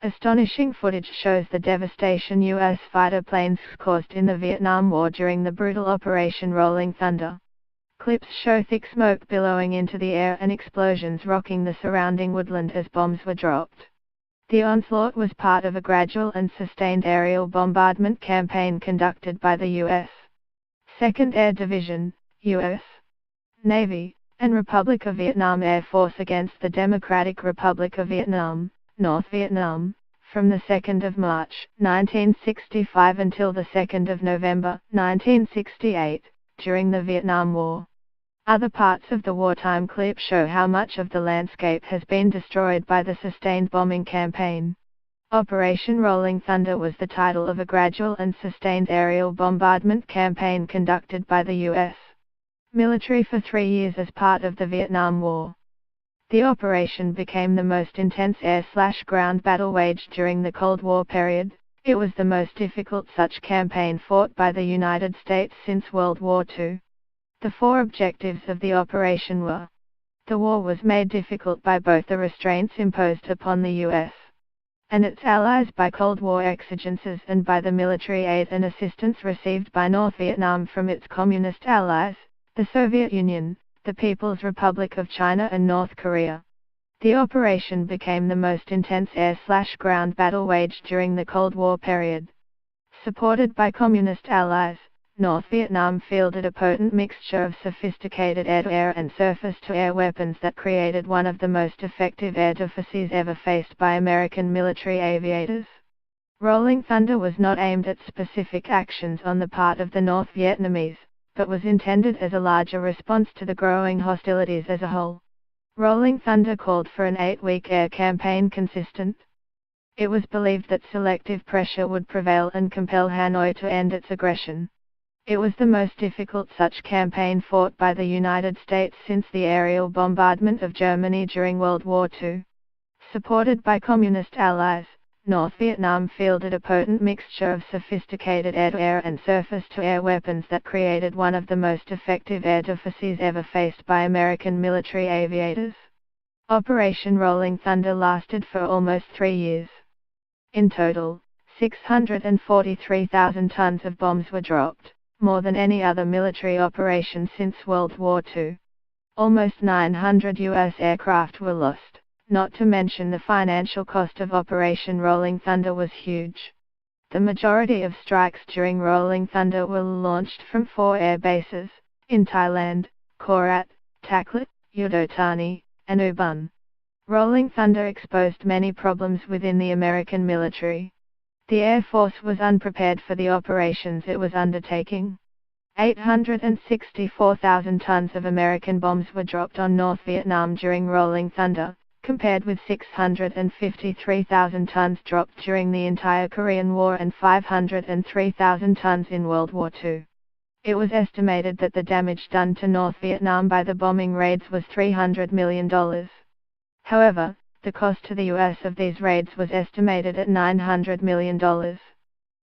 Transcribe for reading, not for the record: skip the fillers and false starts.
Astonishing footage shows the devastation U.S. fighter planes caused in the Vietnam War during the brutal Operation Rolling Thunder. Clips show thick smoke billowing into the air and explosions rocking the surrounding woodland as bombs were dropped. The onslaught was part of a gradual and sustained aerial bombardment campaign conducted by the U.S. 2nd Air Division, U.S. Navy, and Republic of Vietnam Air Force against the Democratic Republic of Vietnam, North Vietnam, from the 2nd of March, 1965 until the 2nd of November, 1968, during the Vietnam War. Other parts of the wartime clip show how much of the landscape has been destroyed by the sustained bombing campaign. Operation Rolling Thunder was the title of a gradual and sustained aerial bombardment campaign conducted by the U.S. military for 3 years as part of the Vietnam War. The operation became the most intense air/ground battle waged during the Cold War period. It was the most difficult such campaign fought by the United States since World War II. The 4 objectives of the operation were: the war was made difficult by both the restraints imposed upon the U.S. and its allies by Cold War exigencies and by the military aid and assistance received by North Vietnam from its communist allies, the Soviet Union, the People's Republic of China and North Korea. The operation became the most intense air/ground battle waged during the Cold War period. Supported by communist allies, North Vietnam fielded a potent mixture of sophisticated air-to-air and surface-to-air weapons that created one of the most effective air defenses ever faced by American military aviators. Rolling Thunder was not aimed at specific actions on the part of the North Vietnamese, but was intended as a larger response to the growing hostilities as a whole. Rolling Thunder called for an 8-week air campaign consistent. It was believed that selective pressure would prevail and compel Hanoi to end its aggression. It was the most difficult such campaign fought by the United States since the aerial bombardment of Germany during World War II. Supported by communist allies, North Vietnam fielded a potent mixture of sophisticated air-to-air and surface-to-air weapons that created one of the most effective air defenses ever faced by American military aviators. Operation Rolling Thunder lasted for almost 3 years. In total, 643,000 tons of bombs were dropped, more than any other military operation since World War II. Almost 900 U.S. aircraft were lost. Not to mention the financial cost of Operation Rolling Thunder was huge. The majority of strikes during Rolling Thunder were launched from 4 air bases, in Thailand, Korat, Taklit, Yudotani, and Ubon. Rolling Thunder exposed many problems within the American military. The Air Force was unprepared for the operations it was undertaking. 864,000 tons of American bombs were dropped on North Vietnam during Rolling Thunder, compared with 653,000 tons dropped during the entire Korean War and 503,000 tons in World War II. It was estimated that the damage done to North Vietnam by the bombing raids was $300 million. However, the cost to the U.S. of these raids was estimated at $900 million.